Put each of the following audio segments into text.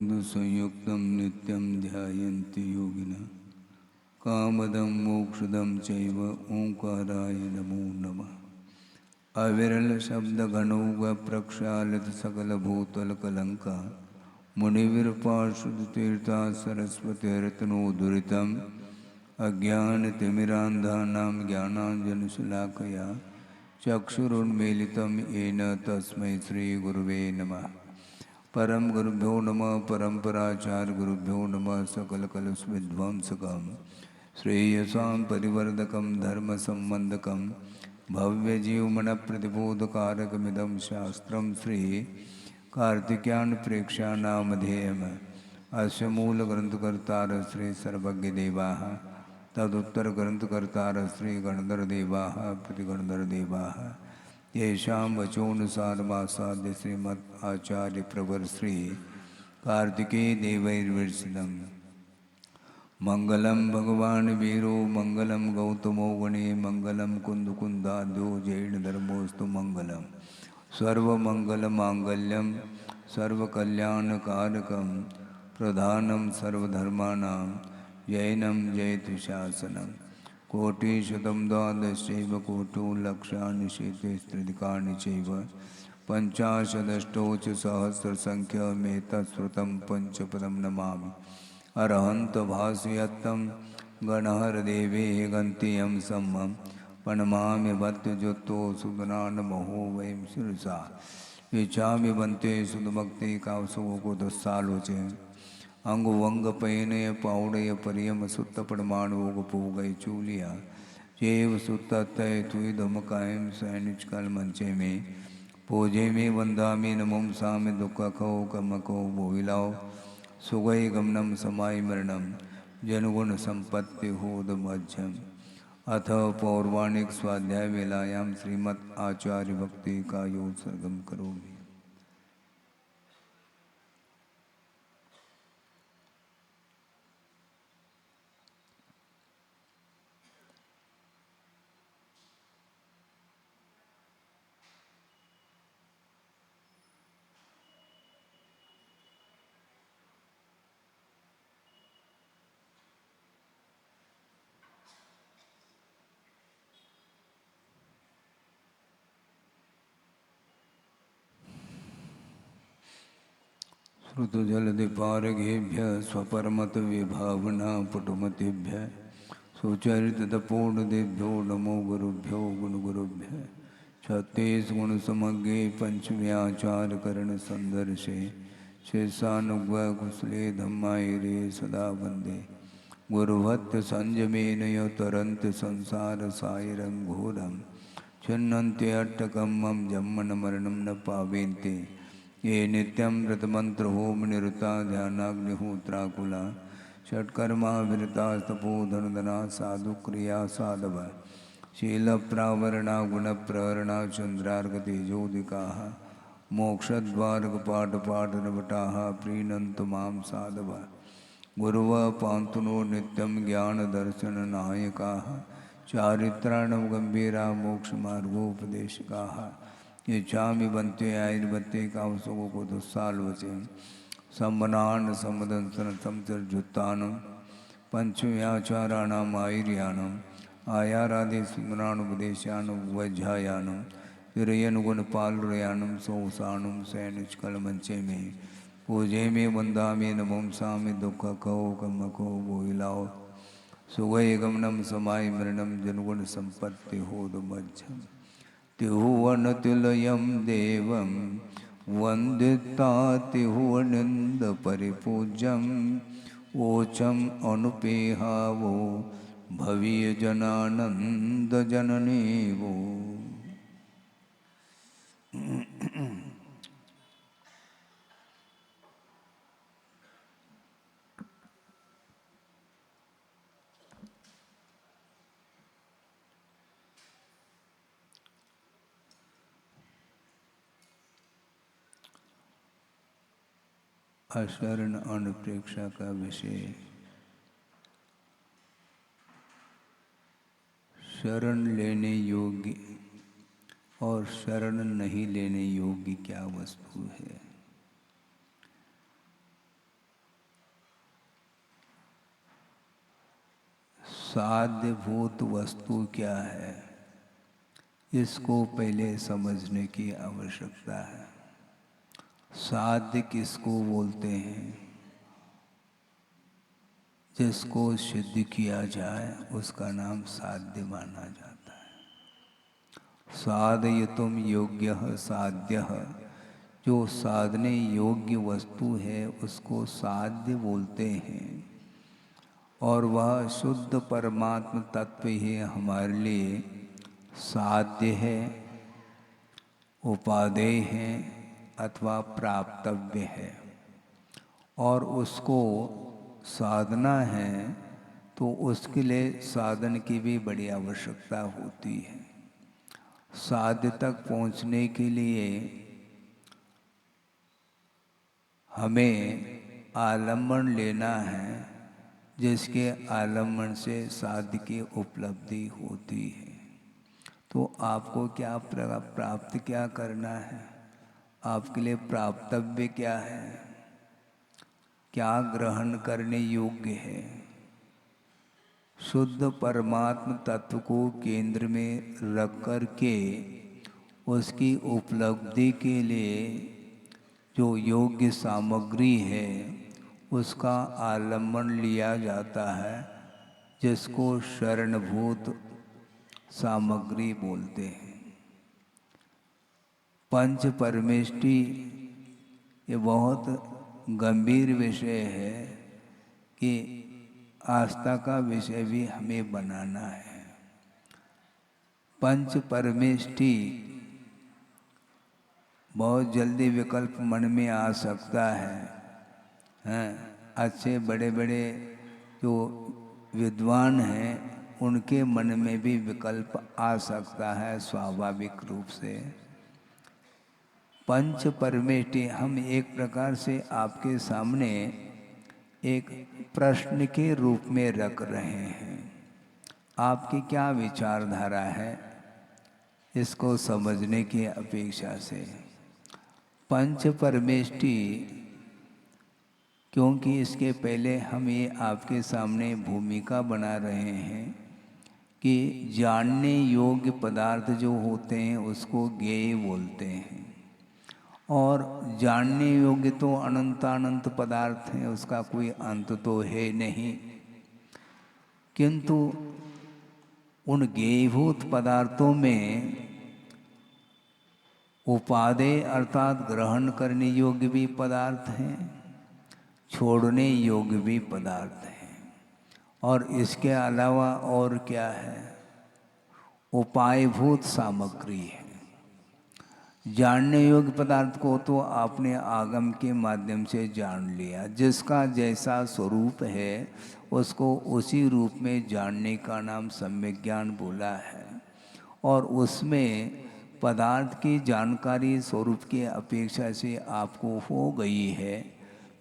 संयुक्तं नित्यं ध्यायन्ति योगिनः कामदं मोक्षदं चैव ओंकाराय नमो नमः। अविरल शब्द घनौघ प्रक्षालित सकल भूतल कलंका मुनिविरपार्षद तीर्था सरस्वतीर्तनोदुरितम् अज्ञानतिमिरान्धानां ज्ञानाञ्जनशलाकया चक्षुरुन्मीलितं येन तस्मै श्रीगुरुवे नमः। परम गुरुभ्यो नमः परम्पराचार्य गुरुभ्यो नमः सकलकलुषविध्वंसकं श्रेयसां परिवर्धकं धर्मसम्बन्धकं भव्यजीवमनप्रतिबोधकारकमिदं शास्त्रं श्री कार्तिकेयान प्रेक्षानामधेयम् अस्य मूलग्रन्थकर्तारः श्री सर्वज्ञदेवाः तदुत्तरग्रन्थकर्तारः श्री गणधरदेवाः प्रतिगणधरदेवाः येषां वचोनुसारमासाद्य श्रीमद् आचार्य प्रवर श्री कार्तिकेय देवैर्विरचितं मंगलम भगवान वीरो मंगलम गौतमो गणे मंगलम कुंदकुंदाद्यो जैन धर्मोस्तु मंगलम सर्वमंगलमांगल्यम सर्वकल्याणकारकं प्रधानं सर्वधर्माणां जैनं जयतु शासनम् कोटिशतं द्वादशैव कोटो लक्षाणि शेतेस्त्रिदिकानि चैव पञ्चाशदष्टौ च सहस्रसङ्ख्यमेतत्श्रुतं पञ्चपदं नमामि। अरहन्त भासयत्तं गणहरदेवे गन्त्यं सम्मं प्रणमामि भक्तजुतो सुदनानमहो वयं शिरसा इच्छामि बन्ते सुदभक्ति कावसोगोदस्सालोचे अंग वंग पयनय पाउडय परियम सुत्त पड़माणोग पूगय चूलिया जेव सुत्त तय तुई धमकायम सैनिच कल मंचे में पूजे में वंदा में नमोम सामे दुख खो कमको बोहिलाओ सुगय गमनम समाय मरणम जनगुण संपत्ति होद मध्यम। अथ पौर्वाणिक स्वाध्याय वेलायाम श्रीमद् आचार्य भक्ति का योग सर्गम करोमि। श्रुतजलधिपारगेभ्य स्वपरमत विभावना पुटुमतिभ्य सुचरितपूर्णदेभ्यो नमो गुरुभ्यो गुणगुरुभ्य छत्तीस गुण समग्रे पंचम्याचार करण संदर्शे शेषानुग कुशले धम्मायरे सदा वंदे गुरुभक्त संयमेन तरंत संसार सायरं घोरं छिन्नन्ते अट्टकं मम जन्मन मरणं न पावेन्ते ये नित्यं व्रतमंत्र होम निरुता ध्यानाग्निहोत्राकुला षट्कर्मा विरता तपोधनदना साधु क्रिया साधव शील प्रावरणा गुण प्रहरणा चंद्रार्गतेजोदिका मोक्षद्वारकपाट पाटनवटाः प्रीणन्तु मां साधव गुरुव पान्तुनो नित्यं ज्ञानदर्शननायकाः चारित्राणं गम्भीरा मोक्षमार्गोपदेशकाः इच्छामि बन्ते आयुर्बते कावसोगो को दुस्सालवचे सम्मनान सम्मदंसन समचर्जुत्तानं पंचम्याचाराणाम् आयुर्यानम् आयारादि स्मरानुपदेशानं वज्झायानं तिरयनुगुणपालुरयानं सोसानं सैनिचकलमंचे में पूजे में वंदा में नमों सामे दुख कहो कमको बोहिलाओ सुगय गमनम समाय मरणम जनगुण संपत्ति होद मध्यम तिहुवनतिलयं देवं वन्दिता तिहुवनिन्द परिपूज्यं ओचम अनुपेहावो भवीय जनानंद जननी वो। अशरण अनुप्रेक्षा का विषय शरण लेने योग्य और शरण नहीं लेने योग्य क्या वस्तु है। साध्यभूत वस्तु क्या है, इसको पहले समझने की आवश्यकता है। साध्य किसको बोलते हैं? जिसको सिद्ध किया जाए उसका नाम साध्य माना जाता है। साधयितुम योग्यः साध्यः, जो साधने योग्य वस्तु है उसको साध्य बोलते हैं। और वह शुद्ध परमात्म तत्व ही हमारे लिए साध्य है, उपादेय है अथवा प्राप्तव्य है। और उसको साधना है तो उसके लिए साधन की भी बड़ी आवश्यकता होती है। साध्य तक पहुंचने के लिए हमें आलम्बन लेना है, जिसके आलम्बन से साध्य की उपलब्धि होती है। तो आपको क्या प्राप्त क्या करना है, आपके लिए प्राप्तव्य क्या है, क्या ग्रहण करने योग्य है? शुद्ध परमात्म तत्व को केंद्र में रख कर के उसकी उपलब्धि के लिए जो योग्य सामग्री है उसका आलम्बन लिया जाता है, जिसको शरणभूत सामग्री बोलते हैं। पंच परमेष्टि ये बहुत गंभीर विषय है कि आस्था का विषय भी हमें बनाना है। पंच परमेष्टि बहुत जल्दी विकल्प मन में आ सकता है। अच्छे बड़े बड़े जो विद्वान हैं उनके मन में भी विकल्प आ सकता है स्वाभाविक रूप से। पंच परमेष्टि हम एक प्रकार से आपके सामने एक प्रश्न के रूप में रख रहे हैं। आपकी क्या विचारधारा है इसको समझने की अपेक्षा से। पंच परमेष्टि, क्योंकि इसके पहले हम ये आपके सामने भूमिका बना रहे हैं कि जानने योग्य पदार्थ जो होते हैं उसको ज्ञेय बोलते हैं। और जानने योग्य तो अनंतानंत पदार्थ हैं, उसका कोई अंत तो है नहीं। किंतु उन ज्ञेयभूत पदार्थों में उपादेय अर्थात ग्रहण करने योग्य भी पदार्थ हैं, छोड़ने योग्य भी पदार्थ हैं। और इसके अलावा और क्या है? उपायभूत सामग्री है। जानने योग्य पदार्थ को तो आपने आगम के माध्यम से जान लिया, जिसका जैसा स्वरूप है उसको उसी रूप में जानने का नाम सम्यक ज्ञान बोला है। और उसमें पदार्थ की जानकारी स्वरूप की अपेक्षा से आपको हो गई है,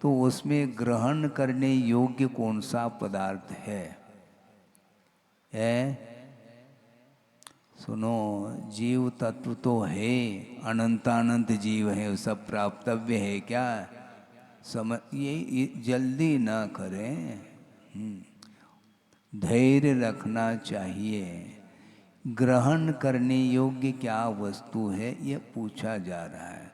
तो उसमें ग्रहण करने योग्य कौन सा पदार्थ है? सुनो, जीव तत्व तो है, अनंतानंत जीव है, सब प्राप्तव्य है। क्या समझ, ये जल्दी ना करें, धैर्य रखना चाहिए। ग्रहण करने योग्य क्या वस्तु है ये पूछा जा रहा है।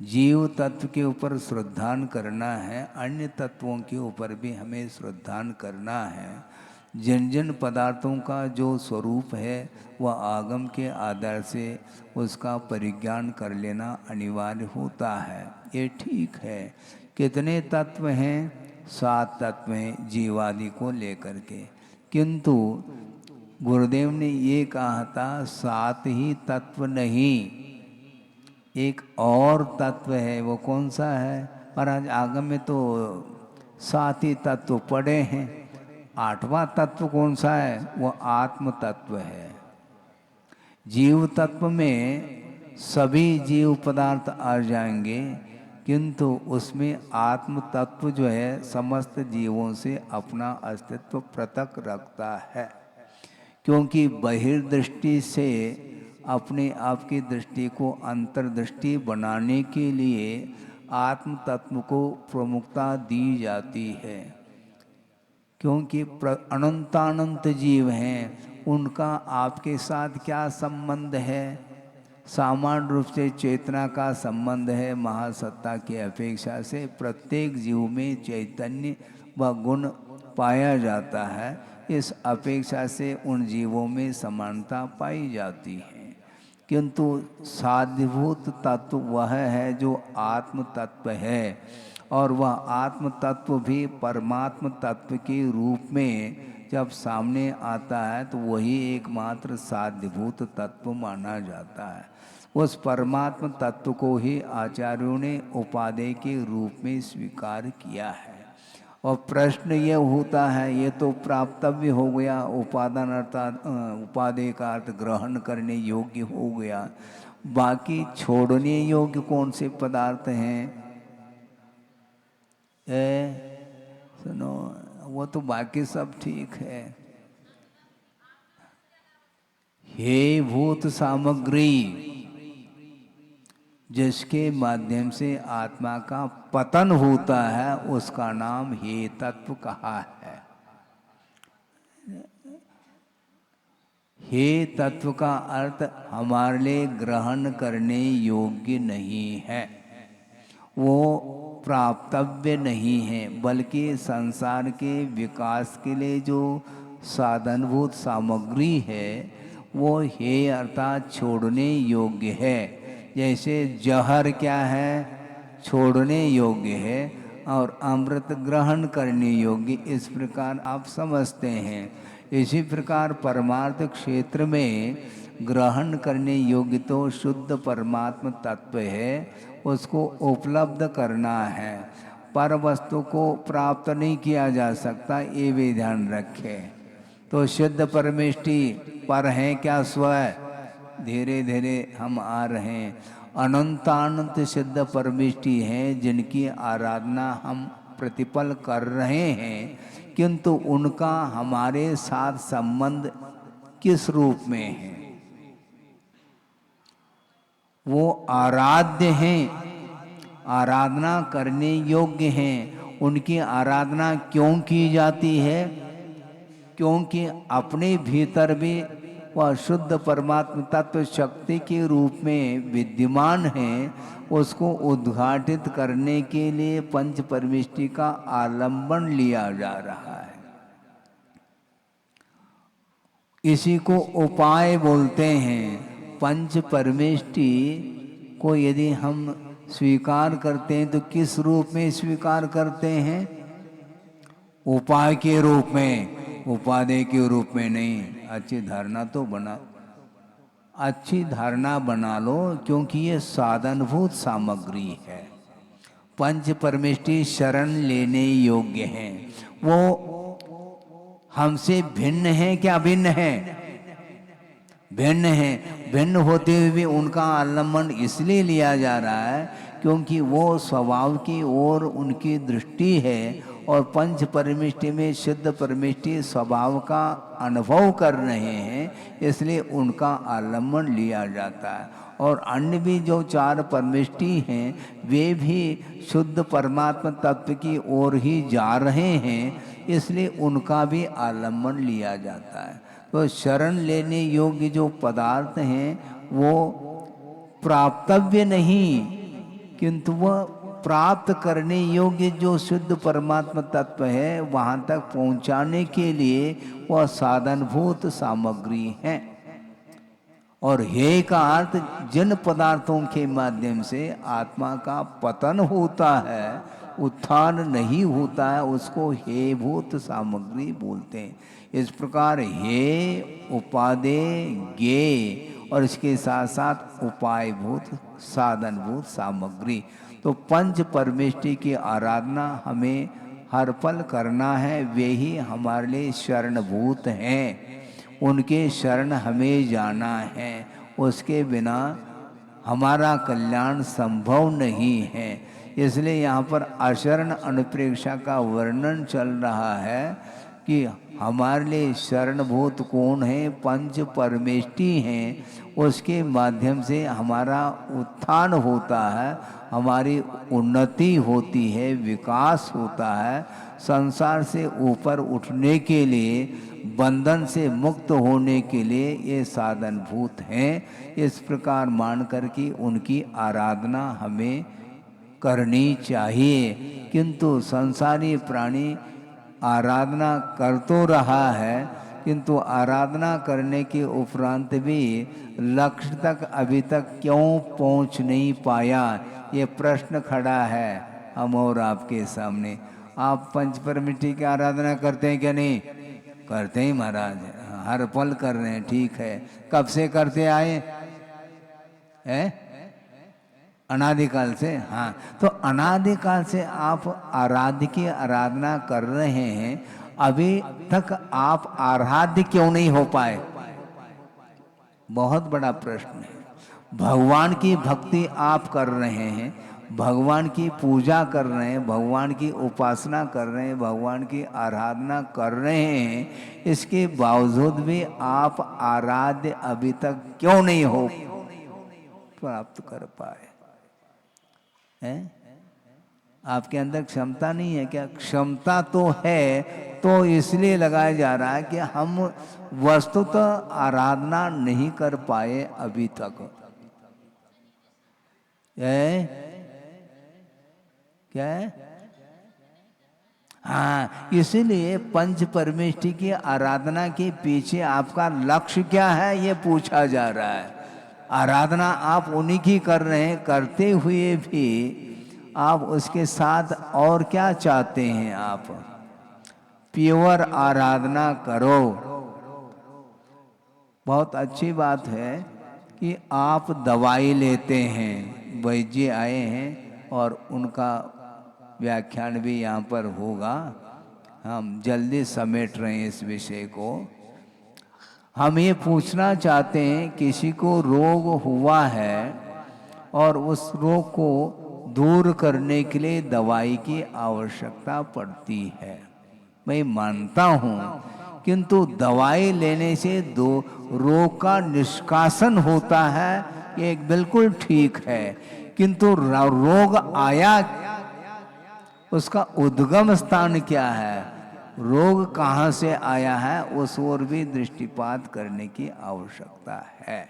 जीव तत्व के ऊपर श्रद्धान करना है, अन्य तत्वों के ऊपर भी हमें श्रद्धान करना है। जिन जिन पदार्थों का जो स्वरूप है वह आगम के आधार से उसका परिज्ञान कर लेना अनिवार्य होता है। ये ठीक है। कितने तत्व हैं? 7 तत्व हैं जीवादि को लेकर के। किंतु गुरुदेव ने ये कहा था 7 ही तत्व नहीं, एक और तत्व है। वो कौन सा है? और आज आगम में तो 7 ही तत्व पड़े हैं। 8वां तत्व कौन सा है? वो आत्म तत्व है। जीव तत्व में सभी जीव पदार्थ आ जाएंगे, किंतु उसमें आत्म तत्व जो है समस्त जीवों से अपना अस्तित्व पृथक रखता है। क्योंकि बहिर्दृष्टि से अपने आप की दृष्टि को अंतर्दृष्टि बनाने के लिए आत्म तत्व को प्रमुखता दी जाती है। क्योंकि अनंतानंत जीव हैं, उनका आपके साथ क्या संबंध है? सामान्य रूप से चेतना का संबंध है, महासत्ता की अपेक्षा से प्रत्येक जीव में चैतन्य व गुण पाया जाता है। इस अपेक्षा से उन जीवों में समानता पाई जाती है। किंतु साध्यभूत तत्व वह है जो आत्म तत्व है, और वह आत्म तत्व भी परमात्म तत्व के रूप में जब सामने आता है तो वही एकमात्र साध्यभूत तत्व माना जाता है। उस परमात्म तत्व को ही आचार्यों ने उपादेय के रूप में स्वीकार किया है। और प्रश्न ये होता है, ये तो प्राप्तव्य हो गया, उपादान अर्थात उपादेय का अर्थ ग्रहण करने योग्य हो गया, बाकी छोड़ने योग्य कौन से पदार्थ हैं? सुनो, वो तो बाकी सब ठीक है। हे भूत सामग्री, जिसके माध्यम से आत्मा का पतन होता है, उसका नाम हे तत्व कहा है। हे तत्व का अर्थ हमारे लिए ग्रहण करने योग्य नहीं है, वो प्राप्तव्य नहीं है, बल्कि संसार के विकास के लिए जो साधनभूत सामग्री है वो हे अर्थात छोड़ने योग्य है। जैसे जहर क्या है? छोड़ने योग्य है, और अमृत ग्रहण करने योग्य, इस प्रकार आप समझते हैं। इसी प्रकार परमार्थ क्षेत्र में ग्रहण करने योग्य तो शुद्ध परमात्म तत्व है, उसको उपलब्ध करना है। पर वस्तु को प्राप्त नहीं किया जा सकता, ये भी ध्यान रखें। तो शुद्ध परमेष्टि पर हैं क्या? स्वयं धीरे धीरे हम आ रहे हैं। अनंतानंत सिद्ध परमेष्टि हैं, जिनकी आराधना हम प्रतिपल कर रहे हैं, किंतु उनका हमारे साथ संबंध किस रूप में है? वो आराध्य हैं, आराधना करने योग्य हैं। उनकी आराधना क्यों की जाती है? क्योंकि अपने भीतर भी वह शुद्ध परमात्म तत्व शक्ति के रूप में विद्यमान है। उसको उद्घाटित करने के लिए पंच परमेष्टि का आलंबन लिया जा रहा है। इसी को उपाय बोलते हैं। पंच परमेष्टि को यदि हम स्वीकार करते हैं तो किस रूप में स्वीकार करते हैं? उपाय के रूप में, उपादेय के रूप में नहीं। अच्छी धारणा तो बना, अच्छी धारणा बना लो, क्योंकि ये साधनभूत सामग्री है। पंच परमेष्टि शरण लेने योग्य हैं। वो हमसे भिन्न है क्या? भिन्न है, भिन्न है। भिन्न होते हुए भी उनका आलम्बन इसलिए लिया जा रहा है क्योंकि वो स्वभाव की ओर उनकी दृष्टि है, और पंच परमेष्टि में शुद्ध परमेष्टि स्वभाव का अनुभव कर रहे हैं, इसलिए उनका आलम्बन लिया जाता है। और अन्य भी जो चार परमेष्टि हैं वे भी शुद्ध परमात्मा तत्व की ओर ही जा रहे हैं, इसलिए उनका भी आलम्बन लिया जाता है। तो शरण लेने योग्य जो पदार्थ हैं वो प्राप्तव्य नहीं, किंतु वह प्राप्त करने योग्य जो शुद्ध परमात्मा तत्व है, वहाँ तक पहुँचाने के लिए वह साधनभूत सामग्री है। और हे का अर्थ जिन पदार्थों के माध्यम से आत्मा का पतन होता है, उत्थान नहीं होता है, उसको हे भूत सामग्री बोलते हैं। इस प्रकार हे उपादेय ज्ञेय और इसके साथ साथ उपायभूत साधनभूत सामग्री। तो पंच परमेष्टि की आराधना हमें हर पल करना है। वे ही हमारे लिए शरणभूत हैं, उनके शरण हमें जाना है। उसके बिना हमारा कल्याण संभव नहीं है। इसलिए यहाँ पर अशरण अनुप्रेक्षा का वर्णन चल रहा है। कि हमारे लिए शरणभूत कौन है, पंच परमेष्टि हैं, उसके माध्यम से हमारा उत्थान होता है, हमारी उन्नति होती है, विकास होता है। संसार से ऊपर उठने के लिए, बंधन से मुक्त होने के लिए ये साधनभूत हैं। इस प्रकार मान कर के उनकी आराधना हमें करनी चाहिए। किंतु संसारी प्राणी आराधना कर तो रहा है, किंतु आराधना करने के उपरांत भी लक्ष्य तक अभी तक क्यों पहुंच नहीं पाया, ये प्रश्न खड़ा है हम और आपके सामने। आप पंच परमेष्टि की आराधना करते हैं क्या? नहीं करते ही महाराज, हर पल कर रहे हैं। ठीक है, कब से करते आए हैं? अनादिकाल से। हाँ, तो अनादिकाल से आप आराध्य की आराधना कर रहे हैं, अभी तक आप आराध्य क्यों नहीं हो पाए? बहुत बड़ा प्रश्न है। भगवान की भक्ति आप कर रहे हैं, भगवान की पूजा कर रहे हैं, भगवान की उपासना कर रहे हैं, भगवान की आराधना कर रहे हैं, इसके बावजूद भी आप आराध्य अभी तक क्यों नहीं हो प्राप्त कर पाए हैं? आपके अंदर क्षमता नहीं है क्या? क्षमता तो है, तो इसलिए लगाया जा रहा है कि हम वस्तुतः आराधना नहीं कर पाए अभी तक। क्या है? हाँ, इसीलिए पंच परमेष्टि की आराधना के पीछे आपका लक्ष्य क्या है, ये पूछा जा रहा है। आराधना आप उन्हीं की कर रहे हैं, करते हुए भी आप उसके साथ और क्या चाहते हैं? आप प्योर आराधना करो। बहुत अच्छी बात है कि आप दवाई लेते हैं। वैद्य आए हैं और उनका व्याख्यान भी यहाँ पर होगा। हम जल्दी समेट रहे हैं इस विषय को। हम ये पूछना चाहते हैं, किसी को रोग हुआ है और उस रोग को दूर करने के लिए दवाई की आवश्यकता पड़ती है, मैं मानता हूँ, किंतु दवाई लेने से रोग का निष्कासन होता है, ये बिल्कुल ठीक है। किंतु रोग आया, उसका उद्गम स्थान क्या है, रोग कहाँ से आया है, उस ओर भी दृष्टिपात करने की आवश्यकता है।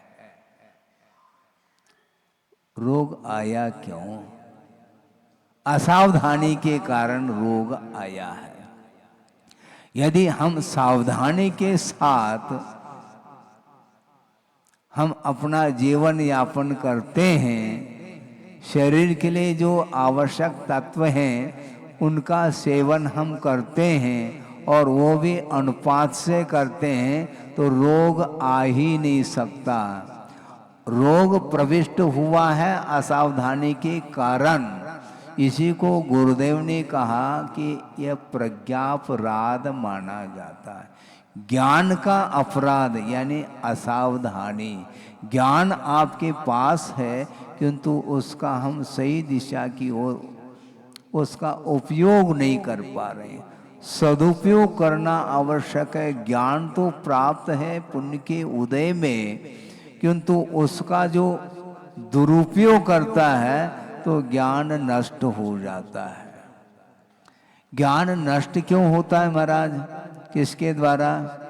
रोग आया क्यों? असावधानी के कारण रोग आया है। यदि हम सावधानी के साथ हम अपना जीवन यापन करते हैं, शरीर के लिए जो आवश्यक तत्व हैं उनका सेवन हम करते हैं और वो भी अनुपात से करते हैं, तो रोग आ ही नहीं सकता। रोग प्रविष्ट हुआ है असावधानी के कारण। इसी को गुरुदेव ने कहा कि यह प्रज्ञापराध माना जाता है। ज्ञान का अपराध यानी असावधानी। ज्ञान आपके पास है, किंतु उसका हम सही दिशा की ओर उसका उपयोग नहीं कर पा रहे। सदुपयोग करना आवश्यक है। ज्ञान तो प्राप्त है पुण्य के उदय में, किंतु उसका जो दुरुपयोग करता है तो ज्ञान नष्ट हो जाता है। ज्ञान नष्ट क्यों होता है महाराज? किसके द्वारा?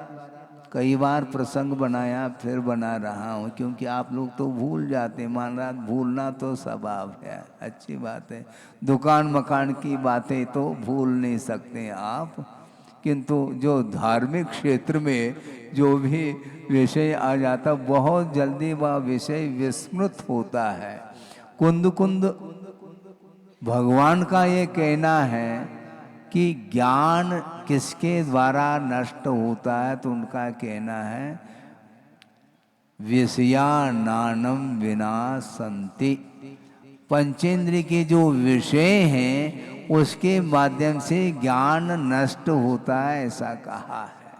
कई बार प्रसंग बनाया, फिर बना रहा हूँ, क्योंकि आप लोग तो भूल जाते हैं महाराज। भूलना तो स्वभाव है, अच्छी बात है। दुकान मकान की बातें तो भूल नहीं सकते आप, किंतु जो धार्मिक क्षेत्र में जो भी विषय आ जाता, बहुत जल्दी वह विषय विस्मृत होता है। कुंद कुंद भगवान का ये कहना है कि ज्ञान किसके द्वारा नष्ट होता है, तो उनका कहना है विषयानानम विनाशन्ति। पंचेंद्रिय के जो विषय हैं उसके माध्यम से ज्ञान नष्ट होता है, ऐसा कहा है।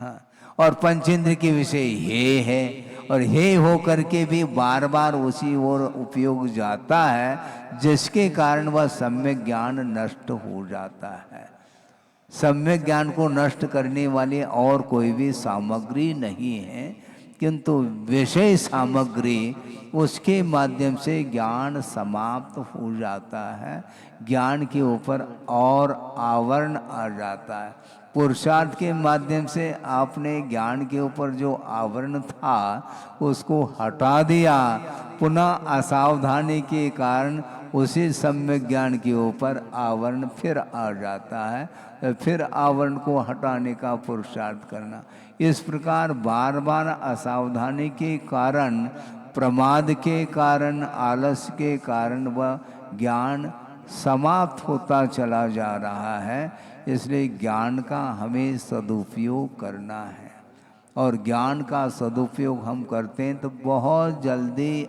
हाँ, और पंचेंद्रिय के विषय हे है, और हे हो करके भी बार बार उसी ओर उपयोग जाता है, जिसके कारण वह सम्यक ज्ञान नष्ट हो जाता है। सम्यक ज्ञान को नष्ट करने वाली और कोई भी सामग्री नहीं है, किंतु विषय सामग्री उसके माध्यम से ज्ञान समाप्त हो जाता है, ज्ञान के ऊपर और आवरण आ जाता है। पुरुषार्थ के माध्यम से आपने ज्ञान के ऊपर जो आवरण था उसको हटा दिया, पुनः असावधानी के कारण उसी सम्यक ज्ञान के ऊपर आवरण फिर आ जाता है, फिर आवरण को हटाने का पुरुषार्थ करना। इस प्रकार बार बार असावधानी के कारण, प्रमाद के कारण, आलस्य के कारण वह ज्ञान समाप्त होता चला जा रहा है। इसलिए ज्ञान का हमें सदुपयोग करना है, और ज्ञान का सदुपयोग हम करते हैं तो बहुत जल्दी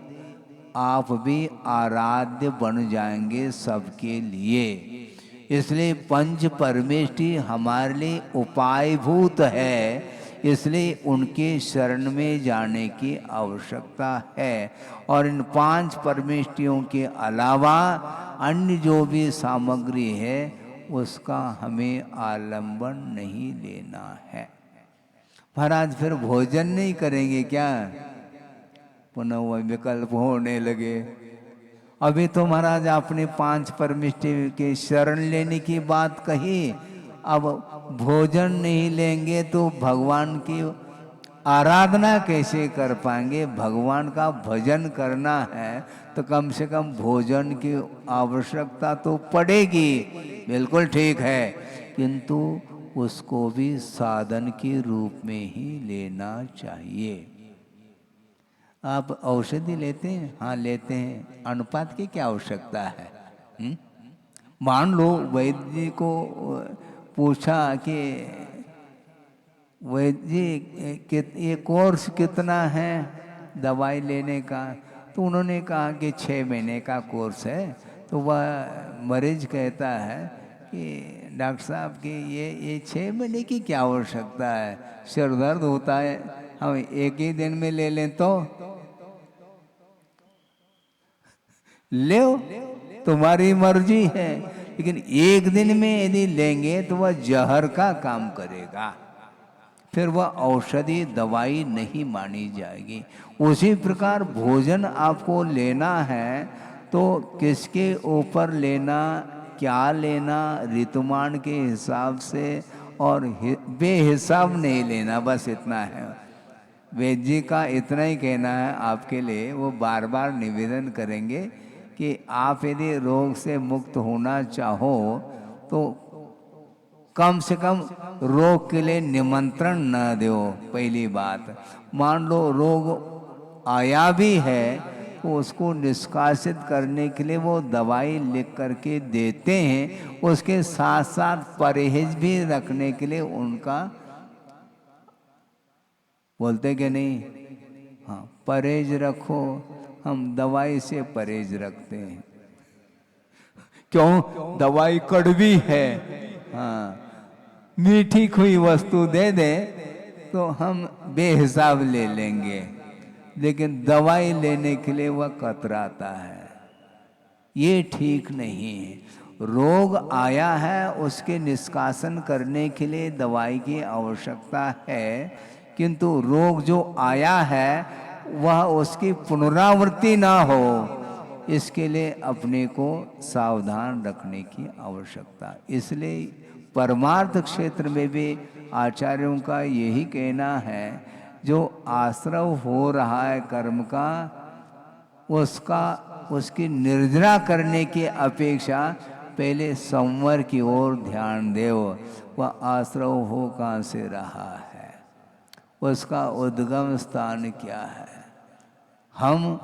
आप भी आराध्य बन जाएंगे सबके लिए। इसलिए पंच परमेष्टि हमारे लिए उपायभूत है, इसलिए उनके शरण में जाने की आवश्यकता है। और इन पांच परमेष्टियों के अलावा अन्य जो भी सामग्री है उसका हमें आलंबन नहीं लेना है। महाराज फिर भोजन नहीं करेंगे क्या? पुनः वह विकल्प होने लगे। अभी तो महाराज आपने पांच परमेष्टि के शरण लेने की बात कही, अब भोजन नहीं लेंगे तो भगवान की आराधना कैसे कर पाएंगे? भगवान का भजन करना है तो कम से कम भोजन की आवश्यकता तो पड़ेगी। बिल्कुल ठीक है, किंतु उसको भी साधन के रूप में ही लेना चाहिए। आप औषधि लेते हैं? हाँ लेते हैं। अनुपात की क्या आवश्यकता है? मान लो वैद्य को पूछा कि वैद्य जी ये कोर्स कितना है दवाई लेने का, तो उन्होंने कहा कि 6 महीने का कोर्स है। तो वह मरीज कहता है कि डॉक्टर साहब कि ये 6 महीने की क्या आवश्यकता है, सिर दर्द होता है, हम एक ही दिन में ले लें तो ले, तुम्हारी मर्जी है, लेकिन एक दिन में यदि लेंगे तो वह जहर का काम करेगा, फिर वह औषधि दवाई नहीं मानी जाएगी। उसी प्रकार भोजन आपको लेना है तो किसके ऊपर लेना, क्या लेना, ऋतुमान के हिसाब से और बेहिसाब नहीं लेना, बस इतना है। वैद्य जी का इतना ही कहना है आपके लिए। वो बार बार निवेदन करेंगे कि आप यदि रोग से मुक्त होना चाहो तो कम से कम रोग के लिए निमंत्रण न दो। पहली बात, मान लो रोग आया भी है तो उसको निष्कासित करने के लिए वो दवाई लिख करके देते हैं, उसके साथ साथ परहेज भी रखने के लिए उनका बोलते कि नहीं, हाँ परहेज रखो, हम दवाई से परहेज रखते हैं। क्यों? दवाई कड़वी है, हाँ मीठी कोई वस्तु दे दे तो हम बेहिसाब ले लेंगे, लेकिन दवाई लेने के लिए वह कतराता है। ये ठीक नहीं है। रोग आया है उसके निष्कासन करने के लिए दवाई की आवश्यकता है, किंतु रोग जो आया है वह उसकी पुनरावृत्ति ना हो, इसके लिए अपने को सावधान रखने की आवश्यकता। इसलिए परमार्थ क्षेत्र में भी आचार्यों का यही कहना है, जो आश्रव हो रहा है कर्म का उसकी निर्जरा करने की अपेक्षा पहले संवर की ओर ध्यान देव। वह आश्रव हो कहाँ से रहा है, उसका उद्गम स्थान क्या है। हम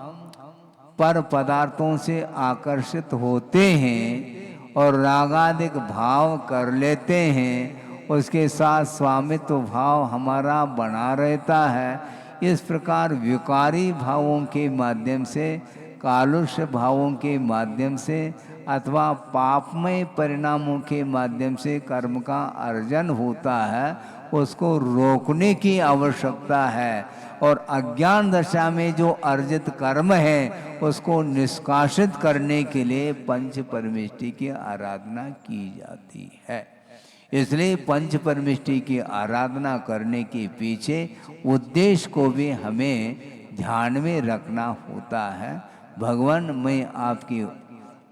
पर पदार्थों से आकर्षित होते हैं और रागादिक भाव कर लेते हैं, उसके साथ स्वामित्व भाव हमारा बना रहता है। इस प्रकार विकारी भावों के माध्यम से, कालुष्य भावों के माध्यम से अथवा पापमय परिणामों के माध्यम से कर्म का अर्जन होता है, उसको रोकने की आवश्यकता है। और अज्ञान दशा में जो अर्जित कर्म है उसको निष्कासित करने के लिए पंच परमेष्टि की आराधना की जाती है। इसलिए पंच परमिष्टि की आराधना करने के पीछे उद्देश्य को भी हमें ध्यान में रखना होता है। भगवान, मैं आपकी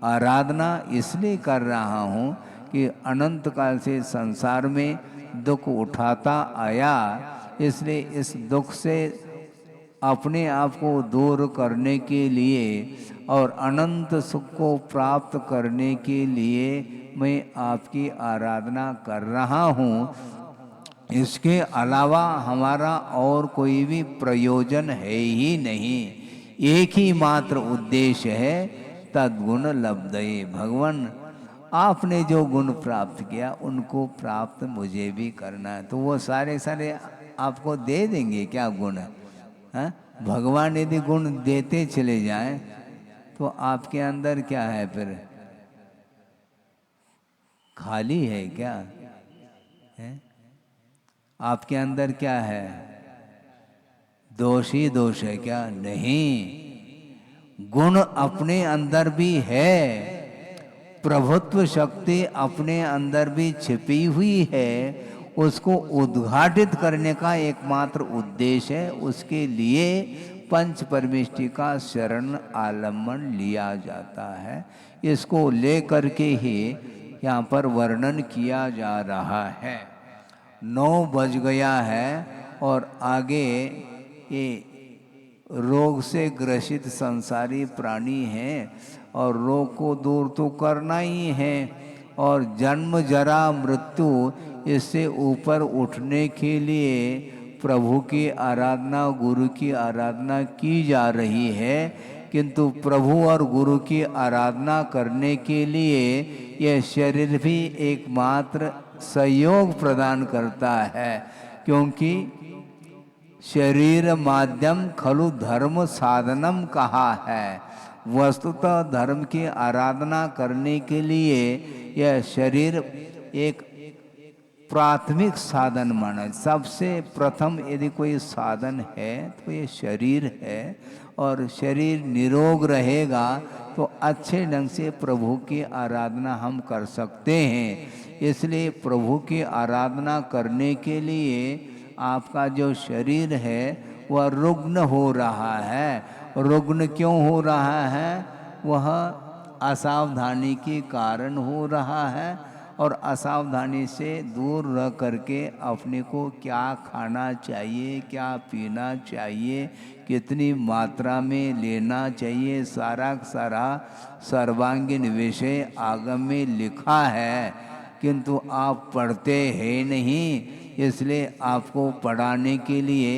आराधना इसलिए कर रहा हूँ कि अनंत काल से संसार में दुख उठाता आया, इसलिए इस दुख से अपने आप को दूर करने के लिए और अनंत सुख को प्राप्त करने के लिए मैं आपकी आराधना कर रहा हूँ। इसके अलावा हमारा और कोई भी प्रयोजन है ही नहीं। एक ही मात्र उद्देश्य है, तद्गुण लब्धये। भगवान, आपने जो गुण प्राप्त किया उनको प्राप्त मुझे भी करना है। तो वो सारे सारे आपको दे देंगे क्या गुण? हैं? भगवान यदि गुण देते चले जाएं तो आपके अंदर क्या है फिर? खाली है क्या? है? आपके अंदर क्या है? दोष ही दोष है क्या? नहीं, गुण अपने अंदर भी है, प्रभुत्व शक्ति अपने अंदर भी छिपी हुई है। उसको उद्घाटित करने का एकमात्र उद्देश्य है, उसके लिए पंच परमेष्टि का शरण आलम्बन लिया जाता है। इसको लेकर के ही यहाँ पर वर्णन किया जा रहा है। 9 बज गया है और आगे ये रोग से ग्रसित संसारी प्राणी हैं और रोग को दूर तो करना ही है, और जन्म जरा मृत्यु इससे ऊपर उठने के लिए प्रभु की आराधना, गुरु की आराधना की जा रही है। किंतु प्रभु और गुरु की आराधना करने के लिए यह शरीर भी एकमात्र सहयोग प्रदान करता है, क्योंकि शरीर माध्यम खलु धर्म साधनम कहा है। वस्तुतः धर्म की आराधना करने के लिए यह शरीर एक प्राथमिक साधन माना। सबसे प्रथम यदि कोई साधन है तो ये शरीर है, और शरीर निरोग रहेगा तो अच्छे ढंग से प्रभु की आराधना हम कर सकते हैं। इसलिए प्रभु की आराधना करने के लिए आपका जो शरीर है वह रुग्ण हो रहा है। रुग्ण क्यों हो रहा है? वह असावधानी के कारण हो रहा है, और असावधानी से दूर रह करके अपने को क्या खाना चाहिए, क्या पीना चाहिए, कितनी मात्रा में लेना चाहिए, सारा सारा सर्वांगीण विषय आगम में लिखा है, किंतु आप पढ़ते हैं नहीं। इसलिए आपको पढ़ाने के लिए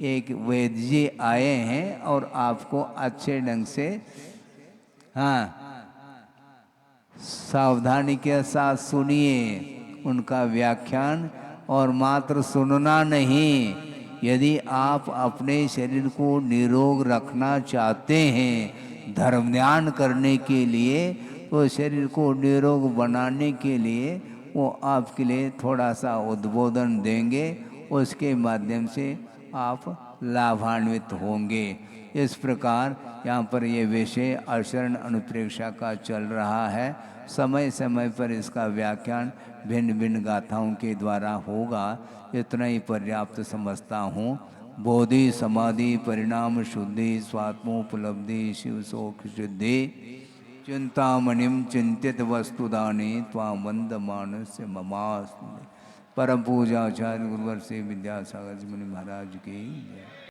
एक वैद्य जी आए हैं और आपको अच्छे ढंग से, हाँ, सावधानी के साथ सुनिए उनका व्याख्यान, और मात्र सुनना नहीं। यदि आप अपने शरीर को निरोग रखना चाहते हैं धर्म ध्यान करने के लिए, तो शरीर को निरोग बनाने के लिए वो आपके लिए थोड़ा सा उद्बोधन देंगे, उसके माध्यम से आप लाभान्वित होंगे। इस प्रकार यहाँ पर ये विषय आचरण अनुप्रेक्षा का चल रहा है। समय समय पर इसका व्याख्यान भिन्न भिन्न गाथाओं के द्वारा होगा। इतना ही पर्याप्त समझता हूँ। बोधि समाधि परिणाम शुद्धि स्वात्मोपलब्धि शिव शोक सिद्धि चिंतामणिम चिंतित वस्तुदाने त्वां वंदमानस्य ममास्तु। परम पूजा आचार्य गुरुवर से विद्यासागर जी मुनि महाराज की जय।